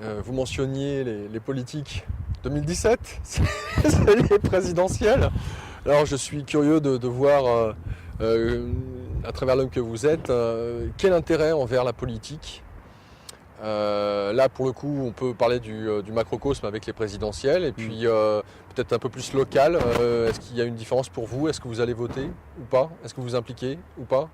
Vous mentionniez les politiques 2017, c'est les présidentielles. Alors je suis curieux de voir, à travers l'homme que vous êtes, quel intérêt envers la politique. Là, pour le coup, on peut parler du macrocosme avec les présidentielles, et puis peut-être un peu plus local. Est-ce qu'il y a une différence pour vous? Est-ce que vous allez voter ou pas? Est-ce que vous vous impliquez ou pas?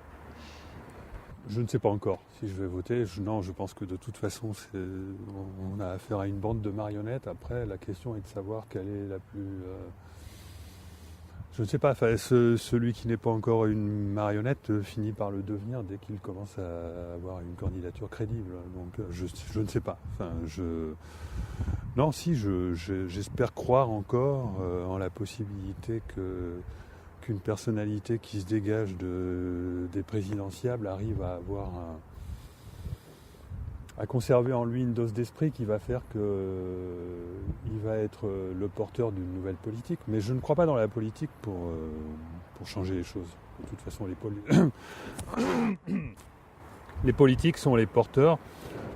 Je ne sais pas encore si je vais voter. Non, je pense que de toute façon, on a affaire à une bande de marionnettes. Après, la question est de savoir quelle est la plus... je ne sais pas, enfin, celui qui n'est pas encore une marionnette finit par le devenir dès qu'il commence à avoir une candidature crédible. Donc je ne sais pas. Enfin, non, si, j'espère croire encore en la possibilité qu'une personnalité qui se dégage des présidentiables arrive à avoir à conserver en lui une dose d'esprit qui va faire qu'il va être le porteur d'une nouvelle politique. Mais je ne crois pas dans la politique pour changer les choses. De toute façon, les politiques sont les porteurs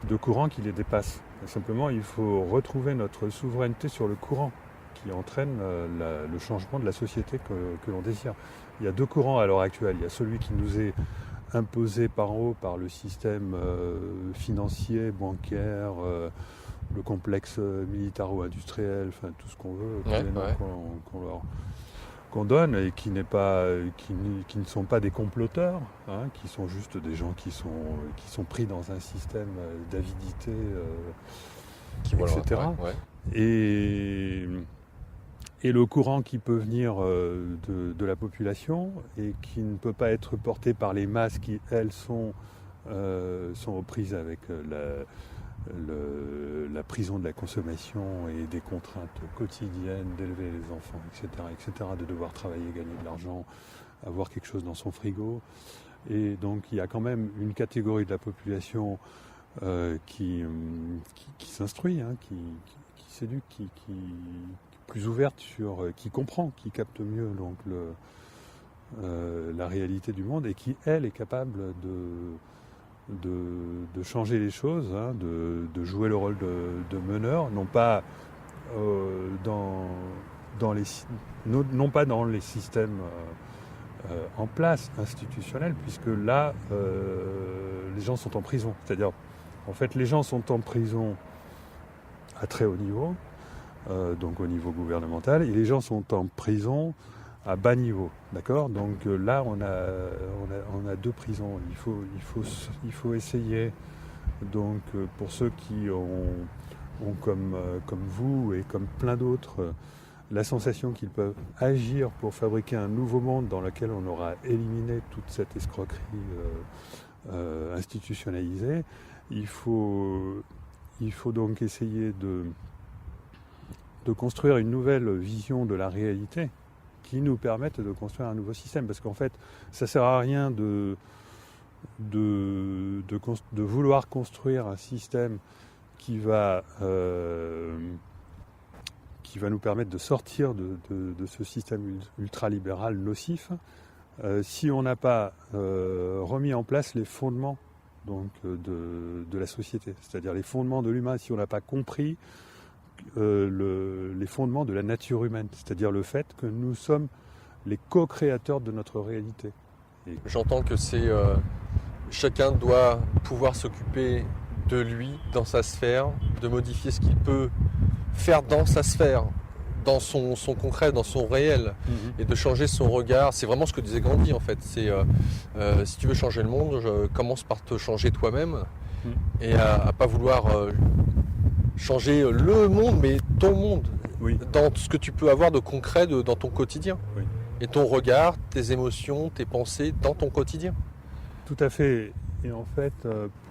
de courants qui les dépassent. Et simplement, il faut retrouver notre souveraineté sur le courant qui entraîne le changement de la société que l'on désire. Il y a deux courants à l'heure actuelle. Il y a celui qui nous est imposé par en haut par le système financier, bancaire, le complexe militaro-industriel, enfin tout ce qu'on veut, tous les noms qu'on donne, et qui ne sont pas des comploteurs, hein, qui sont juste des gens qui sont pris dans un système d'avidité, etc. Et le courant qui peut venir de la population et qui ne peut pas être porté par les masses qui, elles, sont aux prises avec la prison de la consommation et des contraintes quotidiennes d'élever les enfants, etc., de devoir travailler, gagner de l'argent, avoir quelque chose dans son frigo. Et donc il y a quand même une catégorie de la population qui s'instruit, hein, qui s'éduque, qui plus ouverte qui comprend, qui capte mieux donc la réalité du monde et qui, elle, est capable de changer les choses, hein, de jouer le rôle de meneur, non pas non pas dans les systèmes en place institutionnels, puisque là, les gens sont en prison. C'est-à-dire, en fait, les gens sont en prison à très haut niveau, donc au niveau gouvernemental, et les gens sont en prison à bas niveau, d'accord? Donc là, on a deux prisons. Il faut essayer, donc pour ceux qui ont comme vous et comme plein d'autres, la sensation qu'ils peuvent agir pour fabriquer un nouveau monde dans lequel on aura éliminé toute cette escroquerie institutionnalisée, il faut donc essayer de construire une nouvelle vision de la réalité qui nous permette de construire un nouveau système. Parce qu'en fait, ça ne sert à rien de vouloir construire un système qui va nous permettre de sortir de ce système ultralibéral nocif si on n'a pas remis en place les fondements donc, de la société, c'est-à-dire les fondements de l'humain, si on n'a pas compris les fondements de la nature humaine, c'est-à-dire le fait que nous sommes les co-créateurs de notre réalité. J'entends que chacun doit pouvoir s'occuper de lui, dans sa sphère, de modifier ce qu'il peut faire dans sa sphère, dans son concret, dans son réel, et de changer son regard. C'est vraiment ce que disait Gandhi en fait. C'est si tu veux changer le monde, commence par te changer toi-même, et à pas vouloir changer le monde, mais ton monde, dans ce que tu peux avoir de concret dans ton quotidien. Oui. Et ton regard, tes émotions, tes pensées dans ton quotidien. Tout à fait. Et en fait,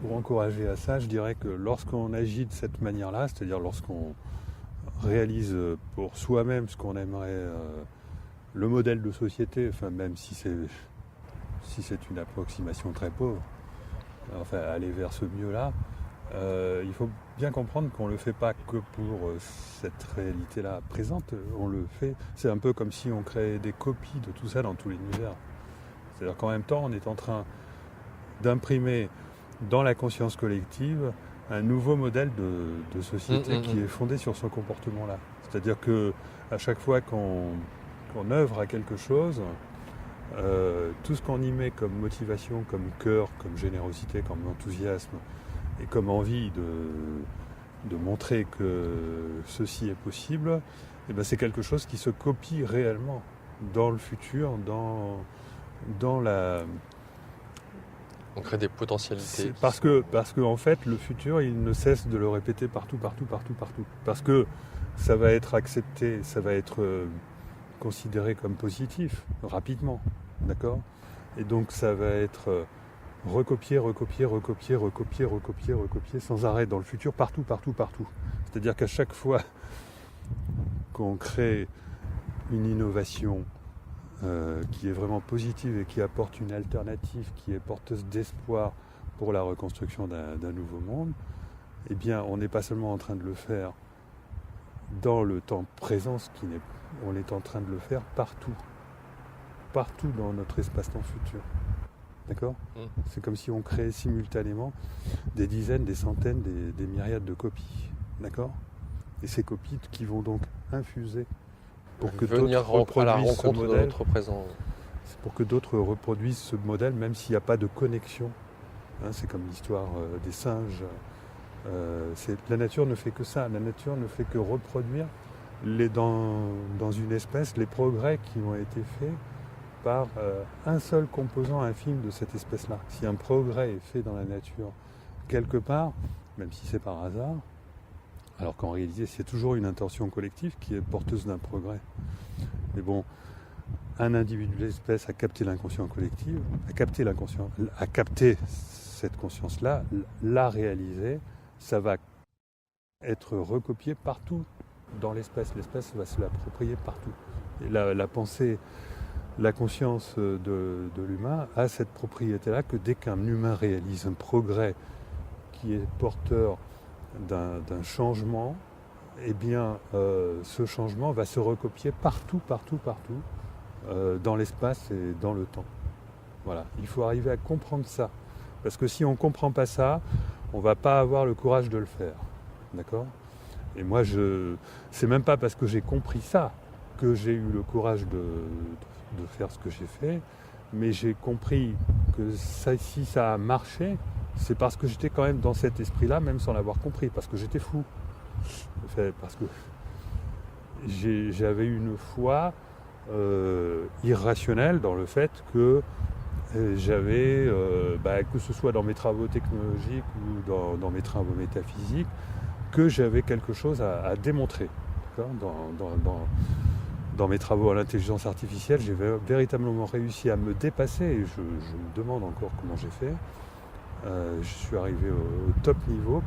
pour encourager à ça, je dirais que lorsqu'on agit de cette manière-là, c'est-à-dire lorsqu'on réalise pour soi-même ce qu'on aimerait, le modèle de société, enfin même si c'est une approximation très pauvre, enfin aller vers ce mieux-là, il faut bien comprendre qu'on ne le fait pas que pour cette réalité-là présente, on le fait, c'est un peu comme si on créait des copies de tout ça dans tout l'univers. C'est-à-dire qu'en même temps, on est en train d'imprimer dans la conscience collective un nouveau modèle de société qui est fondé sur ce comportement-là. C'est-à-dire que à chaque fois qu'on œuvre à quelque chose, tout ce qu'on y met comme motivation, comme cœur, comme générosité, comme enthousiasme et comme envie de montrer que ceci est possible, eh ben c'est quelque chose qui se copie réellement dans le futur, dans la... On crée des potentialités. Parce que en fait, le futur, il ne cesse de le répéter partout. Parce que ça va être accepté, ça va être considéré comme positif rapidement, d'accord ? Et donc ça va être recopié sans arrêt dans le futur, partout. C'est-à-dire qu'à chaque fois qu'on crée une innovation qui est vraiment positive et qui apporte une alternative, qui est porteuse d'espoir pour la reconstruction d'un nouveau monde, eh bien, on n'est pas seulement en train de le faire dans le temps présent, on est en train de le faire partout dans notre espace-temps futur. D'accord ? C'est comme si on créait simultanément des dizaines, des centaines, des myriades de copies. D'accord ? Et ces copies qui vont donc infuser pour que venir d'autres à la reproduisent ce rencontre de modèle. notre présent. C'est pour que d'autres reproduisent ce modèle, même s'il n'y a pas de connexion. Hein, c'est comme l'histoire des singes. La nature ne fait que ça. La nature ne fait que reproduire dans une espèce les progrès qui ont été faits par un seul composant infime de cette espèce-là. Si un progrès est fait dans la nature quelque part, même si c'est par hasard, alors qu'en réalité, c'est toujours une intention collective qui est porteuse d'un progrès. Mais bon, un individu de l'espèce a capté l'inconscient collectif, a capté cette conscience-là, l'a réalisée, ça va être recopié partout dans l'espèce. L'espèce va se l'approprier partout. Et la pensée, la conscience de l'humain a cette propriété-là que dès qu'un humain réalise un progrès qui est porteur d'un changement, eh bien, ce changement va se recopier partout, dans l'espace et dans le temps. Voilà, il faut arriver à comprendre ça. Parce que si on ne comprend pas ça, on ne va pas avoir le courage de le faire. D'accord ? Et moi, c'est même pas parce que j'ai compris ça que j'ai eu le courage de faire ce que j'ai fait, mais j'ai compris que si ça a marché, c'est parce que j'étais quand même dans cet esprit-là, même sans l'avoir compris, parce que j'étais fou. Parce que j'avais une foi irrationnelle dans le fait que j'avais, que ce soit dans mes travaux technologiques ou dans mes travaux métaphysiques, que j'avais quelque chose à démontrer. Dans mes travaux à l'intelligence artificielle, j'ai véritablement réussi à me dépasser, et je me demande encore comment j'ai fait. Je suis arrivé au top niveau,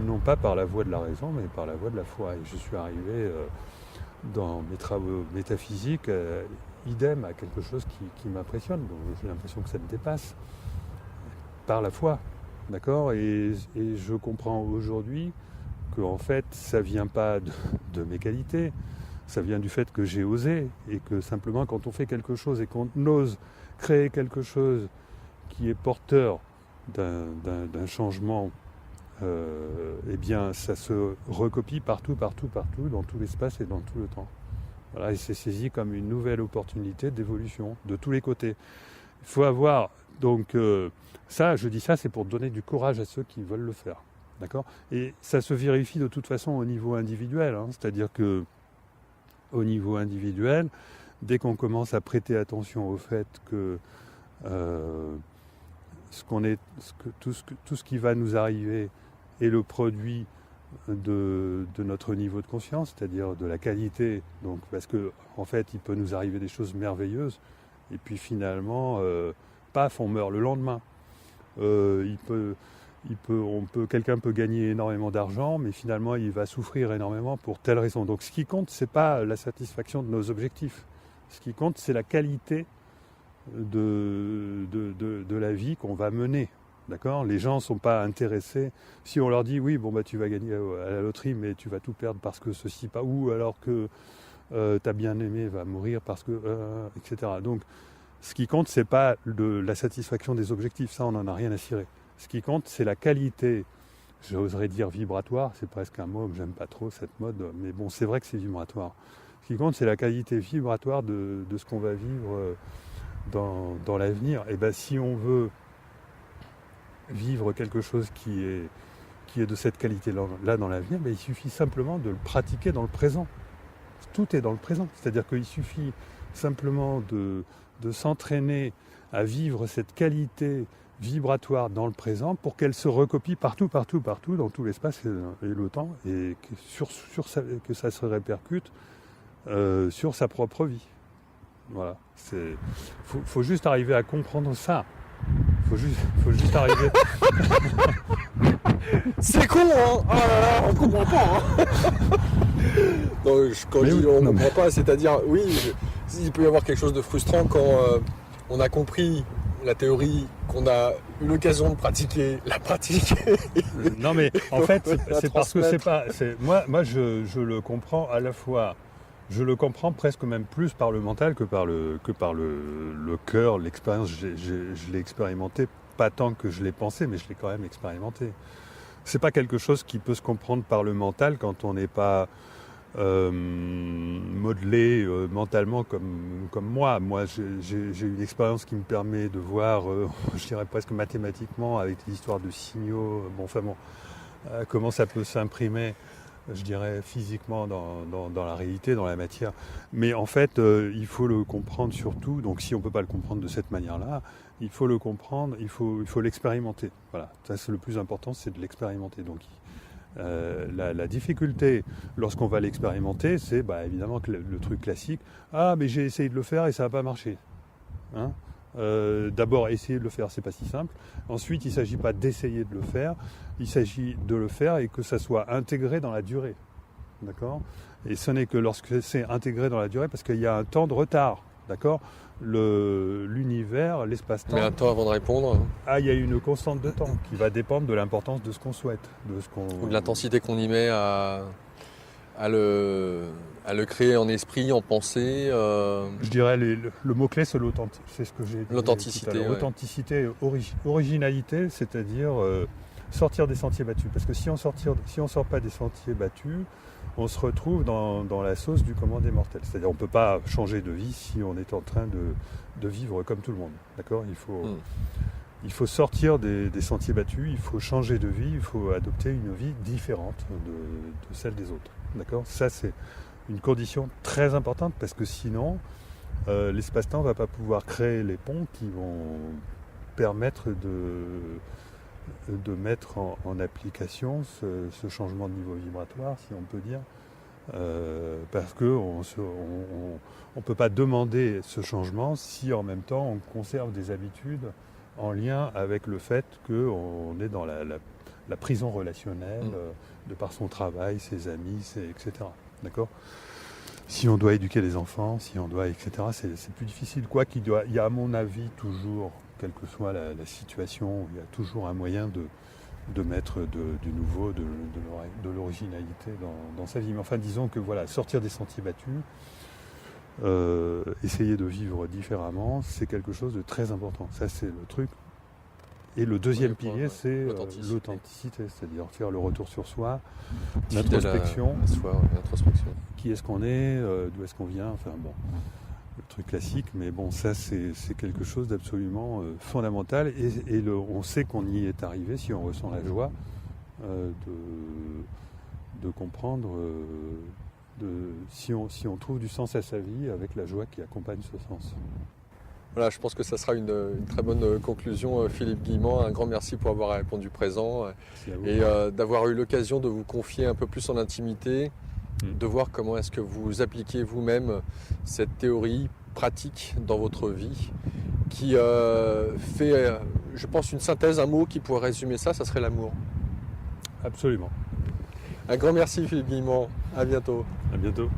non pas par la voie de la raison, mais par la voie de la foi. Et je suis arrivé dans mes travaux métaphysiques, idem à quelque chose qui m'impressionne. Donc j'ai l'impression que ça me dépasse par la foi. D'accord ? Et je comprends aujourd'hui qu'en fait, ça ne vient pas de mes qualités, ça vient du fait que j'ai osé, et que simplement quand on fait quelque chose et qu'on ose créer quelque chose qui est porteur d'un changement, eh bien ça se recopie partout, dans tout l'espace et dans tout le temps. Voilà, et c'est saisi comme une nouvelle opportunité d'évolution de tous les côtés. Il faut avoir, donc ça, je dis ça, c'est pour donner du courage à ceux qui veulent le faire. D'accord ? Et ça se vérifie de toute façon au niveau individuel, hein, c'est-à-dire que au niveau individuel, dès qu'on commence à prêter attention au fait que tout ce qui va nous arriver est le produit de notre niveau de conscience, c'est-à-dire de la qualité, donc parce que en fait il peut nous arriver des choses merveilleuses et puis finalement paf, on meurt le lendemain. Quelqu'un peut gagner énormément d'argent, mais finalement il va souffrir énormément pour telle raison. Donc ce qui compte, c'est pas la satisfaction de nos objectifs. Ce qui compte, c'est la qualité de la vie qu'on va mener. D'accord ? Les gens ne sont pas intéressés. Si on leur dit oui, tu vas gagner à la loterie, mais tu vas tout perdre parce que ceci pas, ou alors que ta bien-aimé va mourir parce que etc. Donc ce qui compte, c'est pas la satisfaction des objectifs, ça on n'en a rien à cirer. Ce qui compte, c'est la qualité j'oserais dire vibratoire, c'est presque un mot que j'aime pas trop, cette mode, mais bon, c'est vrai que c'est vibratoire. Ce qui compte, c'est la qualité vibratoire de ce qu'on va vivre dans l'avenir. Et ben, si on veut vivre quelque chose qui est de cette qualité-là dans l'avenir, ben, il suffit simplement de le pratiquer dans le présent. Tout est dans le présent. C'est-à-dire qu'il suffit simplement de s'entraîner à vivre cette qualité vibratoire dans le présent pour qu'elle se recopie partout, dans tout l'espace et le temps, et que ça se répercute sur sa propre vie. Voilà. Faut juste arriver à comprendre ça. Faut juste arriver. C'est con, hein. Oh là là, on comprend pas, hein. Non, quand je dis on comprend pas, c'est-à-dire, oui, il peut y avoir quelque chose de frustrant quand on a compris la théorie, qu'on a eu l'occasion de pratiquer, la pratique. Non mais en fait, c'est parce que moi je le comprends à la fois. Je le comprends presque même plus par le mental que par le cœur, l'expérience. Je l'ai expérimenté, pas tant que je l'ai pensé, mais je l'ai quand même expérimenté. C'est pas quelque chose qui peut se comprendre par le mental quand on n'est pas modelé mentalement comme moi. Moi, j'ai une expérience qui me permet de voir, je dirais presque mathématiquement, avec l'histoire de signaux, comment ça peut s'imprimer, je dirais, physiquement dans la réalité, dans la matière. Mais en fait, il faut le comprendre surtout. Donc si on ne peut pas le comprendre de cette manière-là, il faut le comprendre, il faut l'expérimenter. Voilà, ça c'est le plus important, c'est de l'expérimenter. Donc la difficulté lorsqu'on va l'expérimenter, c'est évidemment que le truc classique. Ah, mais j'ai essayé de le faire et ça n'a pas marché. Hein ? D'abord, essayer de le faire, c'est pas si simple. Ensuite, il ne s'agit pas d'essayer de le faire, il s'agit de le faire et que ça soit intégré dans la durée. D'accord ? Et ce n'est que lorsque c'est intégré dans la durée, parce qu'il y a un temps de retard. D'accord ? L'univers, l'espace-temps. Mais un temps avant de répondre. Ah, il y a une constante de temps qui va dépendre de l'importance de ce qu'on souhaite, ou de l'intensité qu'on y met à le créer en esprit, en pensée. Je dirais le mot-clé, c'est l'authenticité. C'est ce que j'ai dit. L'authenticité. Ouais. Authenticité, originalité, c'est-à-dire sortir des sentiers battus. Parce que si on sort pas des sentiers battus, on se retrouve dans la sauce du commun des mortels. C'est-à-dire on ne peut pas changer de vie si on est en train de vivre comme tout le monde. D'accord ? Il faut sortir des sentiers battus, il faut changer de vie, il faut adopter une vie différente de celle des autres. D'accord ? Ça, c'est une condition très importante parce que sinon, l'espace-temps ne va pas pouvoir créer les ponts qui vont permettre de mettre en application ce changement de niveau vibratoire, si on peut dire, parce qu'on ne peut pas demander ce changement si en même temps on conserve des habitudes en lien avec le fait qu'on est dans la prison relationnelle, de par son travail, ses amis, etc. D'accord ? Si on doit éduquer les enfants, si on doit, etc., c'est plus difficile. Il y a à mon avis toujours, quelle que soit la situation, il y a toujours un moyen de mettre du nouveau, de l'originalité dans sa vie. Mais enfin, disons que voilà, sortir des sentiers battus, essayer de vivre différemment, c'est quelque chose de très important. Ça, c'est le truc. Et le deuxième pilier, c'est l'authenticité, c'est-à-dire faire le retour sur soi, l'introspection. L'introspection. Qui est-ce qu'on est, d'où est-ce qu'on vient, enfin bon, le truc classique, mais bon, ça c'est quelque chose d'absolument fondamental et on sait qu'on y est arrivé si on ressent la joie de comprendre, si on trouve du sens à sa vie avec la joie qui accompagne ce sens. Voilà, je pense que ça sera une très bonne conclusion, Philippe Guillemant. Un grand merci pour avoir répondu présent et d'avoir eu l'occasion de vous confier un peu plus en intimité, de voir comment est-ce que vous appliquez vous-même cette théorie pratique dans votre vie qui fait, je pense, une synthèse, un mot qui pourrait résumer ça serait l'amour. Absolument. Un grand merci, Philippe Guillemant. À bientôt. À bientôt.